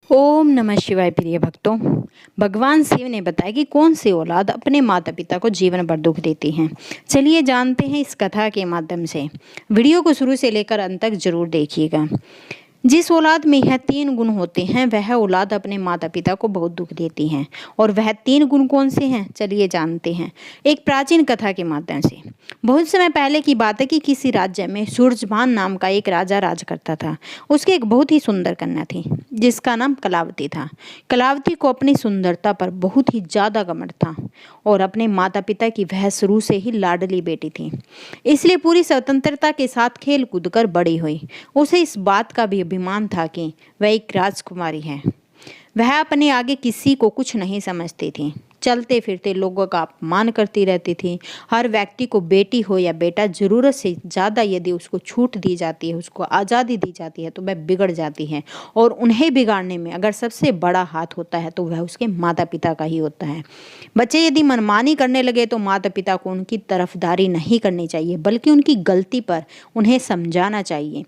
ओम नमः शिवाय। प्रिय भक्तों, भगवान शिव ने बताया कि कौन सी औलाद अपने माता पिता को जीवन भर दुख देती है। चलिए जानते हैं इस कथा के माध्यम से। वीडियो को शुरू से लेकर अंत तक जरूर देखिएगा। जिस औलाद में यह 3 गुण होते हैं वह औलाद अपने माता पिता को बहुत दुख देती है। और वह 3 गुण कौन से हैं, चलिए जानते हैं एक प्राचीन कथा के माध्यम से। बहुत समय पहले की बात है कि किसी राज्य में सूरजभान नाम का एक राजा राज करता था। उसकी एक बहुत ही सुंदर कन्या थी जिसका नाम कलावती था। कलावती को अपनी सुंदरता पर बहुत ही ज्यादा घमंड था और अपने माता पिता की वह शुरू से ही लाडली बेटी थी, इसलिए पूरी स्वतंत्रता के साथ खेल कूद कर बड़ी हुई। उसे इस बात का भी अभिमान था कि वह एक राजकुमारी है। वह अपने आगे किसी को कुछ नहीं समझती थी। चलते फिरते लोगों का अपमान करती रहती थी। हर व्यक्ति को बेटी हो या बेटा, जरूरत से ज़्यादा यदि उसको छूट दी जाती है, उसको आज़ादी दी जाती है तो वह बिगड़ जाती है। और उन्हें बिगाड़ने में अगर सबसे बड़ा हाथ होता है तो वह उसके माता पिता का ही होता है। बच्चे यदि मनमानी करने लगे तो माता पिता को उनकी तरफदारी नहीं करनी चाहिए, बल्कि उनकी गलती पर उन्हें समझाना चाहिए।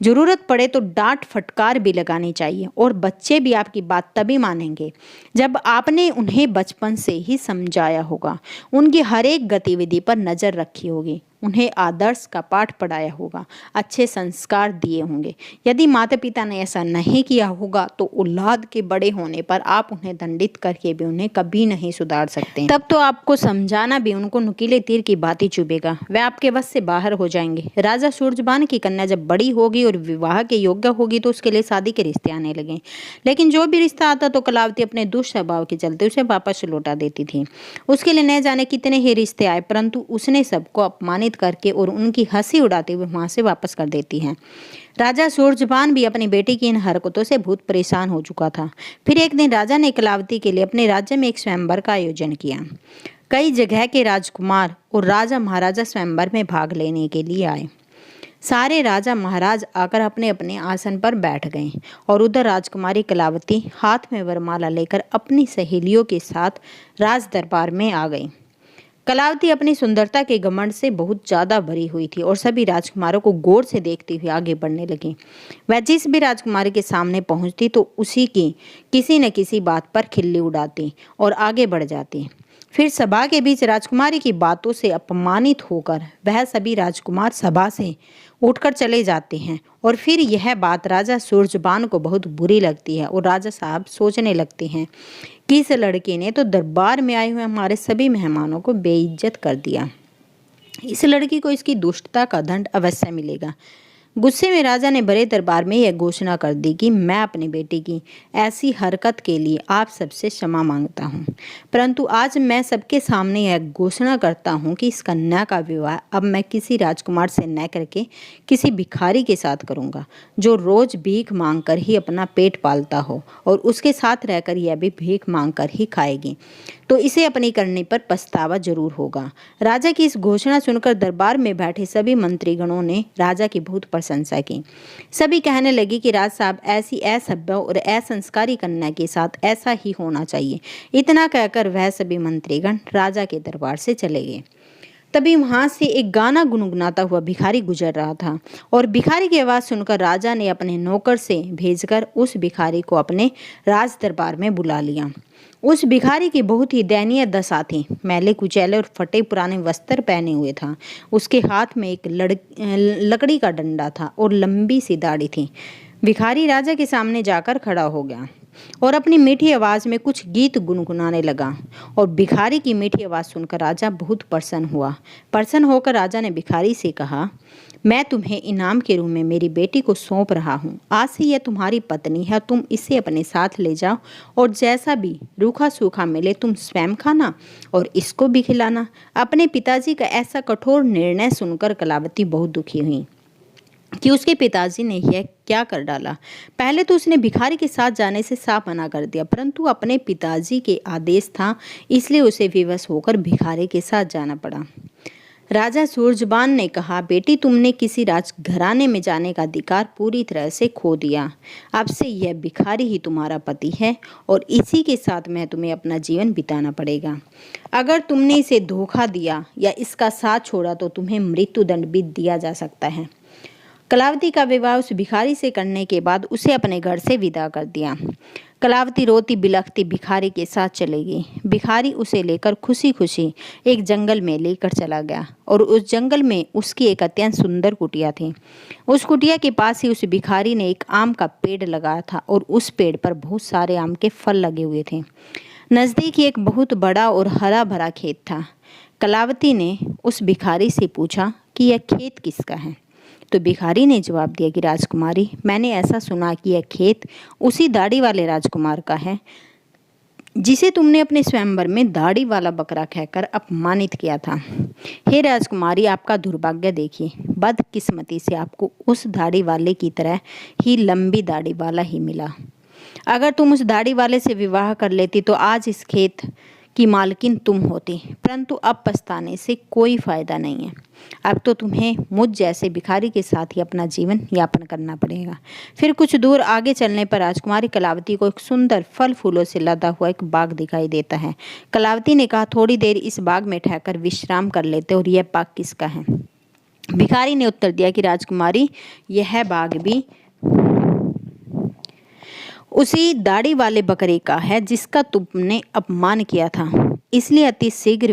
ज़रूरत पड़े तो डांट फटकार भी लगानी चाहिए। और बच्चे भी आपकी बात तभी मानेंगे जब आपने उन्हें बचपन से ही समझाया होगा, उनकी हर एक गतिविधि पर नजर रखी होगी, उन्हें आदर्श का पाठ पढ़ाया होगा, अच्छे संस्कार दिए होंगे। यदि माता पिता ने ऐसा नहीं किया होगा तो औलाद के बड़े होने पर आप उन्हें दंडित करके भी उन्हें कभी नहीं सुधार सकते। तब तो आपको समझाना भी उनको नुकीले तीर की बात ही चुभेगा, वे आपके वश से बाहर हो जाएंगे। राजा सूरजबान की कन्या जब बड़ी होगी और विवाह के योग्य होगी तो उसके लिए शादी के रिश्ते आने लगे। लेकिन जो भी रिश्ता आता तो कलावती अपने दुष्ट स्वभाव के चलते उसे वापस लौटा देती थी। उसके लिए न जाने कितने ही रिश्ते आए, परंतु उसने सबको अपमानित करके और उनकी हंसी उड़ाते हुए वहां से वापस कर देती है। राजा सूरजभान भी अपनी बेटी की इन हरकतों से बहुत परेशान हो चुका था। फिर एक दिन राजा ने कलावती के लिए अपने राज्य में एक स्वयंवर का आयोजन किया। कई जगह के राजकुमार और राजा महाराजा स्वयंवर में भाग लेने के लिए आए। सारे राजा महाराज आकर अपने अपने आसन पर बैठ गए और उधर राजकुमारी कलावती हाथ में वरमाला लेकर अपनी सहेलियों के साथ राज दरबार में आ गई। कलावती अपनी सुंदरता के घमंड से बहुत ज्यादा भरी हुई थी और सभी राजकुमारों को गौर से देखती हुई आगे बढ़ने लगी। वह जिस भी राजकुमारी के सामने पहुंचती तो उसी की किसी न किसी बात पर खिल्ली उड़ाती और आगे बढ़ जाती। फिर सभा के बीच राजकुमारी की बातों से अपमानित होकर वह सभी राजकुमार सभा से उठकर चले जाते हैं। और फिर यह बात राजा सूरजबान को बहुत बुरी लगती है और राजा साहब सोचने लगते हैं कि इस लड़के ने तो दरबार में आए हुए हमारे सभी मेहमानों को बेइज्जत कर दिया। इस लड़की को इसकी दुष्टता का दंड अवश्य मिलेगा। गुस्से में राजा ने बड़े दरबार में यह घोषणा कर दी कि मैं अपनी बेटी की ऐसी हरकत के लिए आप सबसे क्षमा मांगता हूँ, परंतु आज मैं सबके सामने यह घोषणा करता हूँ कि इस कन्या का विवाह अब मैं किसी राजकुमार से न करके किसी भिखारी के साथ करूँगा, जो रोज भीख मांग कर ही अपना पेट पालता हो और उसके साथ रहकर यह भी भीख मांग कर ही खाएगी, तो इसे अपनी करने पर पछतावा जरूर होगा। राजा की इस घोषणा सुनकर दरबार में बैठे सभी मंत्रीगणों ने राजा की बहुत प्रशंसा की। सभी कहने लगे कि राज साहब ऐसी असभ्य और असंस्कारी कन्या के साथ ऐसा ही होना चाहिए। इतना कहकर वह सभी मंत्रीगण राजा के दरबार से चले गए। तभी वहां से एक गाना गुनगुनाता हुआ भिखारी गुजर रहा था और भिखारी की आवाज सुनकर राजा ने अपने नौकर से भेजकर उस भिखारी को अपने राज दरबार में बुला लिया। उस भिखारी की बहुत ही दयनीय दशा थी। मैले कुचैले और फटे पुराने वस्त्र पहने हुए था। उसके हाथ में एक लकड़ी का डंडा था और लंबी सी दाढ़ी थी। भिखारी राजा के सामने जाकर खड़ा हो गया और अपनी मीठी आवाज में कुछ गीत गुनगुनाने लगा। और भिखारी की मीठी आवाज सुनकर राजा बहुत प्रसन्न हुआ। प्रसन्न होकर राजा ने भिखारी से कहा, मैं तुम्हें इनाम के रूप में मेरी बेटी को सौंप रहा हूँ। आज से यह तुम्हारी पत्नी है, तुम इसे अपने साथ ले जाओ और जैसा भी रूखा सूखा मिले तुम स्वयं खाना और इसको भी खिलाना। अपने पिताजी का ऐसा कठोर निर्णय सुनकर कलावती बहुत दुखी हुई कि उसके पिताजी ने यह क्या कर डाला। पहले तो उसने भिखारी के साथ जाने से साफ मना कर दिया, परंतु अपने पिताजी के आदेश था इसलिए उसे विवश होकर भिखारी के साथ जाना पड़ा। राजा सूरजबान ने कहा, बेटी तुमने किसी राजघराने में जाने का अधिकार पूरी तरह से खो दिया। अब से यह भिखारी ही तुम्हारा पति है और इसी के साथ में तुम्हें अपना जीवन बिताना पड़ेगा। अगर तुमने इसे धोखा दिया या इसका साथ छोड़ा तो तुम्हें मृत्यु दंड भी दिया जा सकता है। कलावती का विवाह उस भिखारी से करने के बाद उसे अपने घर से विदा कर दिया। कलावती रोती बिलखती भिखारी के साथ चली गई। भिखारी उसे लेकर खुशी खुशी एक जंगल में लेकर चला गया और उस जंगल में उसकी एक अत्यंत सुंदर कुटिया थी। उस कुटिया के पास ही उस भिखारी ने एक आम का पेड़ लगाया था और उस पेड़ पर बहुत सारे आम के फल लगे हुए थे। नज़दीक ही एक बहुत बड़ा और हरा भरा खेत था। कलावती ने उस भिखारी से पूछा कि यह खेत किसका है। तो भिखारी ने जवाब दिया कि राजकुमारी, मैंने ऐसा सुना कि यह खेत उसी दाढ़ी वाले राजकुमार का है जिसे तुमने अपने स्वयंवर में दाढ़ी वाला बकरा कहकर अपमानित किया था। हे राजकुमारी, आपका दुर्भाग्य देखिए, बदकिस्मती से आपको उस दाढ़ी वाले की तरह ही लंबी दाढ़ी वाला ही मिला। अगर तुम उस दाढ़ी वाले से विवाह कर लेती तो आज इस खेत की मालकिन तुम होती, परंतु अब पछताने से कोई फायदा नहीं है। अब तो तुम्हें मुझ जैसे भिखारी के साथ ही अपना जीवन यापन करना पड़ेगा। फिर कुछ दूर आगे चलने पर राजकुमारी कलावती को एक सुंदर फल फूलों से लदा हुआ एक बाग दिखाई देता है। कलावती ने कहा, थोड़ी देर इस बाग में ठहरकर विश्राम कर लेते, और यह बाग किसका है? भिखारी ने उत्तर दिया कि राजकुमारी, यह बाग भी उसी दाढ़ी वाले बकरे का है जिसका तुमने अपमान किया था, इसलिए अति शीघ्र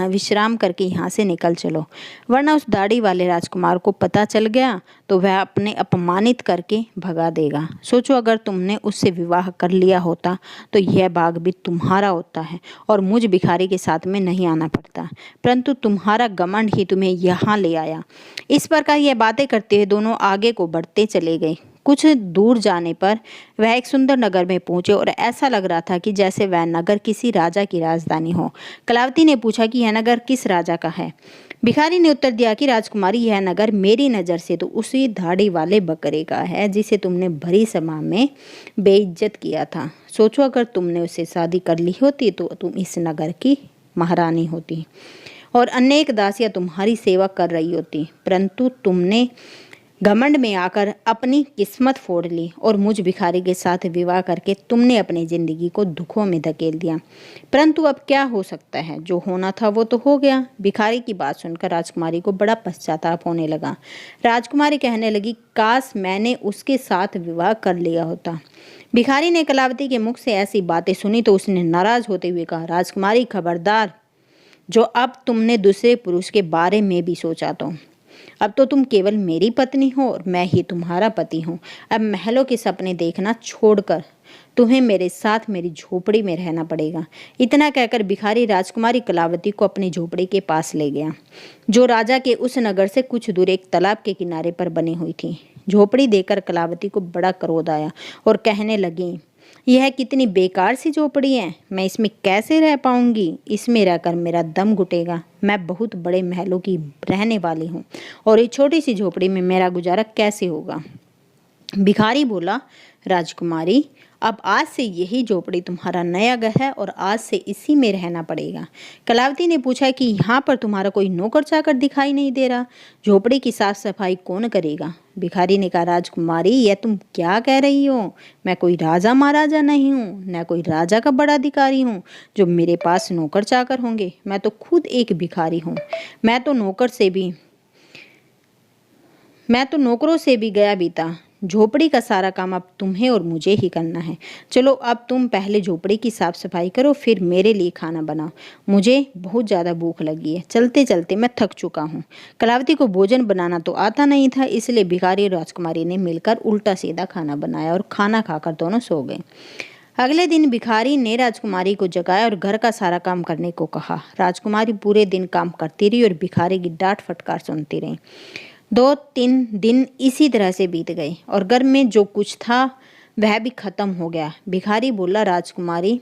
विश्राम करके यहाँ से निकल चलो, वरना उस दाढ़ी वाले राजकुमार को पता चल गया तो वह अपने अपमानित करके भगा देगा। सोचो, अगर तुमने उससे विवाह कर लिया होता तो यह बाग भी तुम्हारा होता है और मुझ भिखारी के साथ में नहीं आना पड़ता, परंतु तुम्हारा घमंड ही तुम्हें यहाँ ले आया। इस प्रकार यह बातें करते हुए दोनों आगे को बढ़ते चले गए। कुछ दूर जाने पर वह एक सुंदर नगर में पहुंचे और ऐसा लग रहा था कि जैसे वह नगर किसी राजा की राजधानी हो। कलावती ने पूछा कि यह नगर किस राजा का है? भिखारी ने उत्तर दिया कि राजकुमारी, यह नगर मेरी नज़र से तो उसी दाढ़ी वाले बकरे का है जिसे तुमने भरी सभा में बेइज्जत किया था। सोचो, अगर तुमने उससे शादी कर ली होती तो तुम इस नगर की महारानी होती और अनेक दासियां तुम्हारी सेवा कर रही होती, परंतु तुमने घमंड में आकर अपनी किस्मत फोड़ ली और मुझ भिखारी के साथ विवाह करके तुमने अपनी जिंदगी को दुखों में धकेल दिया। परंतु अब क्या हो सकता है, जो होना था वो तो हो गया। भिखारी की बात सुनकर राजकुमारी को बड़ा पश्चाताप होने लगा। राजकुमारी कहने लगी, काश मैंने उसके साथ विवाह कर लिया होता। भिखारी ने कलावती के मुख से ऐसी बातें सुनी तो उसने नाराज होते हुए कहा, राजकुमारी खबरदार, जो अब तुमने दूसरे पुरुष के बारे में भी सोचा तो अब तो तुम केवल मेरी पत्नी हो और मैं ही तुम्हारा पति हूँ। अब महलों के सपने देखना छोड़कर तुम्हें मेरे साथ मेरी झोपड़ी में रहना पड़ेगा। इतना कहकर भिखारी राजकुमारी कलावती को अपनी झोपड़ी के पास ले गया, जो राजा के उस नगर से कुछ दूर एक तालाब के किनारे पर बनी हुई थी। झोपड़ी देखकर कलावती को बड़ा क्रोध आया और कहने लगी, यह कितनी बेकार सी झोपड़ी है, मैं इसमें कैसे रह पाऊंगी? इसमें रहकर मेरा दम घुटेगा। मैं बहुत बड़े महलों की रहने वाली हूँ और इस छोटी सी झोपड़ी में मेरा गुजारा कैसे होगा? भिखारी बोला, राजकुमारी, अब आज से यही झोपड़ी तुम्हारा नया घर है और आज से इसी में रहना पड़ेगा। कलावती ने पूछा कि यहाँ पर तुम्हारा कोई नौकर चाकर दिखाई नहीं दे रहा, झोपड़ी की साफ सफाई कौन करेगा? भिखारी ने कहा, राजकुमारी, यह तुम क्या कह रही हो? मैं कोई राजा महाराजा नहीं हूँ, न कोई राजा का बड़ा अधिकारी हूँ जो मेरे पास नौकर चाकर होंगे। मैं तो खुद एक भिखारी हूँ। मैं तो नौकरों से भी गया बीता। झोपड़ी का सारा काम अब तुम्हें और मुझे ही करना है। चलो, अब तुम पहले झोपड़ी की साफ सफाई करो, फिर मेरे लिए खाना बनाओ। मुझे बहुत ज़्यादा भूख लगी है, चलते चलते मैं थक चुका हूँ। कलावती को भोजन बनाना तो आता नहीं था, इसलिए भिखारी और राजकुमारी ने मिलकर उल्टा सीधा खाना बनाया और खाना खाकर दोनों सो गए। अगले दिन भिखारी ने राजकुमारी को जगाया और घर का सारा काम करने को कहा। राजकुमारी पूरे दिन काम करती रही और भिखारी की डांट फटकार सुनती रही। 2-3 दिन इसी तरह से बीत गए और घर में जो कुछ था वह भी खत्म हो गया। भिखारी बोला, राजकुमारी,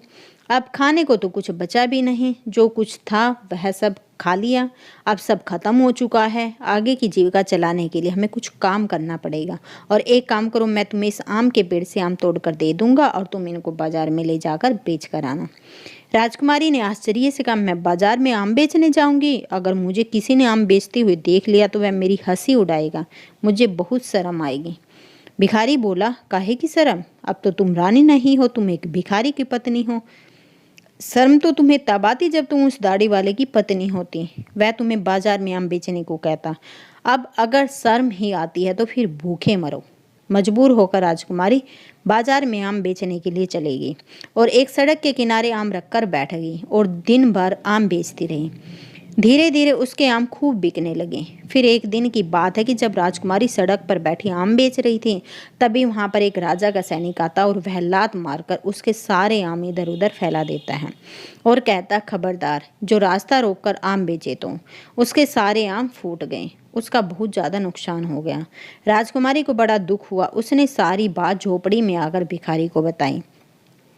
अब खाने को तो कुछ बचा भी नहीं, जो कुछ था वह सब खा लिया, अब सब खत्म हो चुका है। आगे की जीविका चलाने के लिए हमें कुछ काम करना पड़ेगा। और एक काम करो, मैं तुम्हें इस आम के पेड़ से आम तोड़ कर दे दूंगा और तुम इनको बाजार में ले जाकर बेच कर आना। राजकुमारी ने आश्चर्य से कहा, मैं बाजार में आम बेचने जाऊंगी? अगर मुझे किसी ने आम बेचते हुए देख लिया तो वह मेरी हंसी उड़ाएगा, मुझे बहुत शर्म आएगी। भिखारी बोला, काहे की शर्म? अब तो तुम रानी नहीं हो, तुम एक भिखारी की पत्नी हो। शर्म तो तुम्हें तब आती जब तुम उस दाढ़ी वाले की पत्नी होती, वह तुम्हें बाजार में आम बेचने को कहता। अब अगर शर्म ही आती है तो फिर भूखे मरो। मजबूर होकर राजकुमारी बाजार में आम बेचने के लिए चली गई और एक सड़क के किनारे आम रखकर बैठ गई और दिन भर आम बेचती रही। धीरे धीरे उसके आम खूब बिकने लगे। फिर एक दिन की बात है कि जब राजकुमारी सड़क पर बैठी आम बेच रही थी, तभी वहां पर एक राजा का सैनिक आता और वह लात मारकर उसके सारे आम इधर उधर फैला देता है और कहता, खबरदार, जो रास्ता रोककर आम बेचे तो। उसके सारे आम फूट गए। उसका बहुत ज़्यादा नुकसान हो गया। राजकुमारी को बड़ा दुख हुआ। उसने सारी बात झोपड़ी में आकर भिखारी को बताई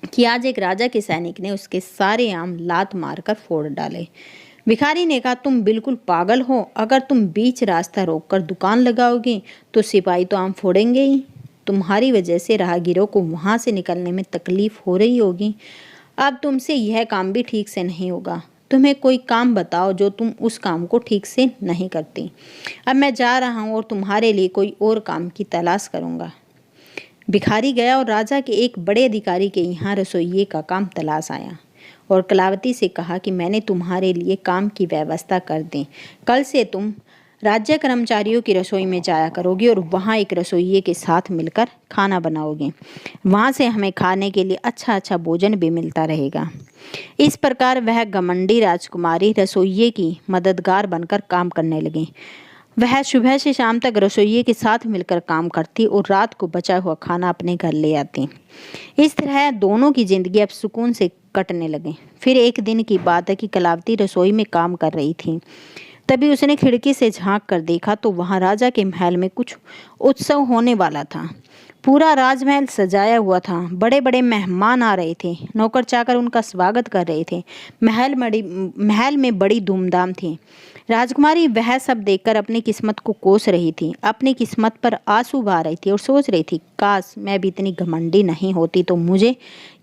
कि आज एक राजा के सैनिक ने उसके सारे आम लात मारकर फोड़ डाले। भिखारी ने कहा, तुम बिल्कुल पागल हो। अगर तुम बीच रास्ता रोककर दुकान लगाओगे तो सिपाही तो आम फोड़ेंगे ही। तुम्हारी वजह से राहगीरों को वहां से निकलने में तकलीफ हो रही होगी। अब तुमसे यह काम भी ठीक से नहीं होगा। तुम्हें कोई काम बताओ जो तुम उस काम को ठीक से नहीं करती। अब मैं जा रहा हूँ और तुम्हारे लिए कोई और काम की तलाश करूँगा। भिखारी गया और राजा के एक बड़े अधिकारी के यहाँ रसोइये का काम तलाश आया और कलावती से कहा कि मैंने तुम्हारे लिए काम की व्यवस्था कर दी। कल से तुम राज्य कर्मचारियों की रसोई में जाया करोगे और वहाँ एक रसोइये के साथ मिलकर खाना बनाओगे। वहाँ से हमें खाने के लिए अच्छा अच्छा भोजन भी मिलता रहेगा। इस प्रकार वह घमंडी राजकुमारी रसोइये की मददगार बनकर काम करने लगी। वह सुबह से शाम तक रसोइये के साथ मिलकर काम करती और रात को बचा हुआ खाना अपने घर ले आती। इस तरह दोनों की जिंदगी अब सुकून से कटने लगे। फिर एक दिन की बात है कि कलावती रसोई में काम कर रही थी। तभी उसने खिड़की से झांक कर देखा तो वहां राजा के महल में कुछ उत्सव होने वाला था। पूरा राजमहल सजाया हुआ था। बड़े बड़े मेहमान आ रहे थे। नौकर चाकर उनका स्वागत कर रहे थे। महल में बड़ी धूमधाम थी। राजकुमारी वह सब देखकर अपनी किस्मत को कोस रही थी। अपनी किस्मत पर आंसू बहा रही थी और सोच रही थी, काश मैं भी इतनी घमंडी नहीं होती तो मुझे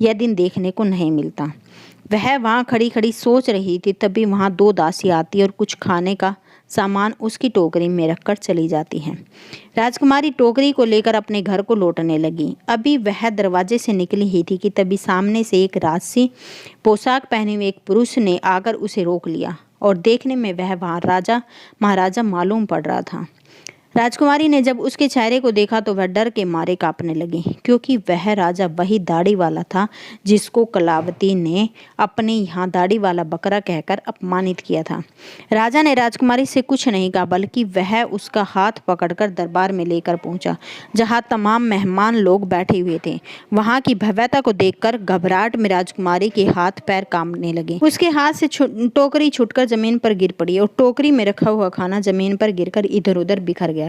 यह दिन देखने को नहीं मिलता। वह वहाँ खड़ी खड़ी सोच रही थी, तभी वहाँ दो दासी आती और कुछ खाने का सामान उसकी टोकरी में रखकर चली जाती हैं। राजकुमारी टोकरी को लेकर अपने घर को लौटने लगी। अभी वह दरवाजे से निकली ही थी कि तभी सामने से एक राजसी पोशाक पहने हुए एक पुरुष ने आकर उसे रोक लिया और देखने में वह वहाँ राजा महाराजा मालूम पड़ रहा था। राजकुमारी ने जब उसके चेहरे को देखा तो वह डर के मारे कांपने लगी, क्योंकि वह राजा वही दाढ़ी वाला था जिसको कलावती ने अपने यहाँ दाढ़ी वाला बकरा कहकर अपमानित किया था। राजा ने राजकुमारी से कुछ नहीं कहा, बल्कि वह उसका हाथ पकड़कर दरबार में लेकर पहुंचा, जहाँ तमाम मेहमान लोग बैठे हुए थे। वहाँ की भव्यता को देखकर घबराहट में राजकुमारी के हाथ पैर कांपने लगे। उसके हाथ से टोकरी छूटकर जमीन पर गिर पड़ी और टोकरी में रखा हुआ खाना जमीन पर गिरकर इधर उधर बिखर गया।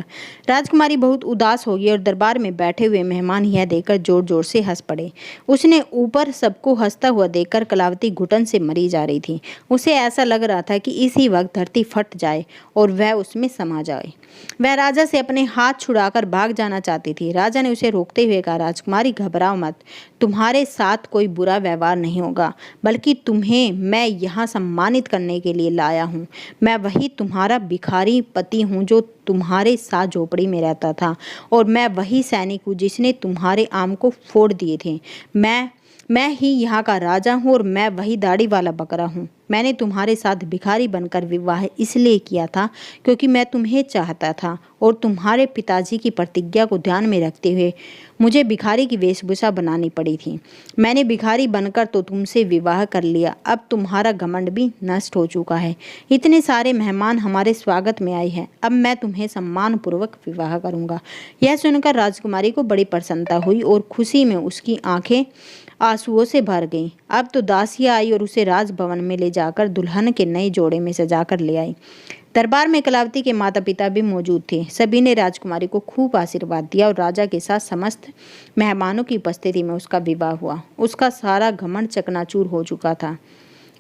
राजकुमारी बहुत उदास हो गई और दरबार में बैठे हुए मेहमान यह देखकर जोर जोर से हंस पड़े। उसने ऊपर सबको हंसता हुआ देखकर कलावती घुटन से मरी जा रही थी। उसे ऐसा लग रहा था कि इसी वक्त धरती फट जाए और वह उसमें समा जाए। वह राजा से अपने हाथ छुड़ाकर भाग जाना चाहती थी। राजा ने उसे रोकते हुए कहा, राजकुमारी घबराओ मत, तुम्हारे साथ कोई बुरा व्यवहार नहीं होगा, बल्कि तुम्हें मैं यहाँ सम्मानित करने के लिए लाया हूँ। मैं वही तुम्हारा भिखारी पति हूँ जो तुम्हारे साथ झोपड़ी में रहता था, और मैं वही सैनिक हूँ जिसने तुम्हारे आम को फोड़ दिए थे। मैं ही यहाँ का राजा हूँ और मैं वही दाढ़ी वाला बकरा हूँ। मैंने तुम्हारे साथ भिखारी बनकर विवाह इसलिए किया था क्योंकि मैं तुम्हें चाहता था और तुम्हारे पिताजी की प्रतिज्ञा को ध्यान में रखते हुए मुझे भिखारी की वेशभूषा बनानी पड़ी थी। मैंने भिखारी बनकर तो तुमसे विवाह कर लिया। अब तुम्हारा घमंड भी नष्ट हो चुका है। इतने सारे मेहमान हमारे स्वागत में आए हैं। अब मैं तुम्हें सम्मानपूर्वक विवाह करूँगा। यह सुनकर राजकुमारी को बड़ी प्रसन्नता हुई और खुशी में उसकी आंखें आंसुओं से भर गईं। अब तो दासियां आई और उसे राजभवन में ले जाकर दुल्हन के नए जोड़े में सजाकर ले आई। दरबार में कलावती के माता पिता भी मौजूद थे। सभी ने राजकुमारी को खूब आशीर्वाद दिया और राजा के साथ समस्त मेहमानों की उपस्थिति में उसका विवाह हुआ। उसका सारा घमंड चकनाचूर हो चुका था।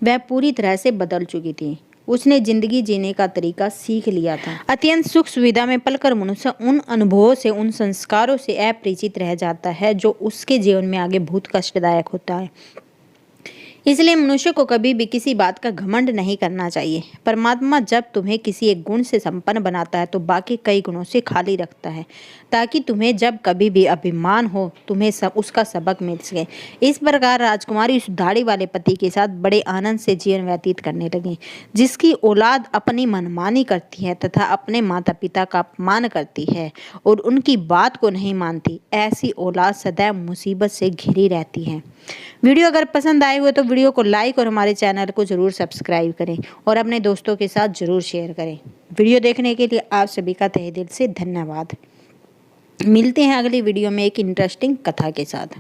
वह पूरी तरह से बदल चुकी थी। उसने जिंदगी जीने का तरीका सीख लिया था। अत्यंत सुख सुविधा में पलकर मनुष्य उन अनुभवों से, उन संस्कारों से अपरिचित रह जाता है जो उसके जीवन में आगे बहुत कष्टदायक होता है। इसलिए मनुष्य को कभी भी किसी बात का घमंड नहीं करना चाहिए। परमात्मा जब तुम्हें किसी एक गुण से संपन्न बनाता है तो बाकी कई गुणों से खाली रखता है, ताकि तुम्हें जब कभी भी अभिमान हो तुम्हें उसका सबक मिल सके। इस प्रकार राजकुमारी उस दाढ़ी वाले पति के साथ बड़े आनंद से जीवन व्यतीत करने लगी, जिसकी औलाद अपनी मनमानी करती है तथा अपने माता पिता का अपमान करती है और उनकी बात को नहीं मानती। ऐसी औलाद सदैव मुसीबत से घिरी रहती है। वीडियो अगर पसंद आए हुए तो वीडियो को लाइक और हमारे चैनल को ज़रूर सब्सक्राइब करें और अपने दोस्तों के साथ ज़रूर शेयर करें। वीडियो देखने के लिए आप सभी का तहे दिल से धन्यवाद। मिलते हैं अगली वीडियो में एक इंटरेस्टिंग कथा के साथ।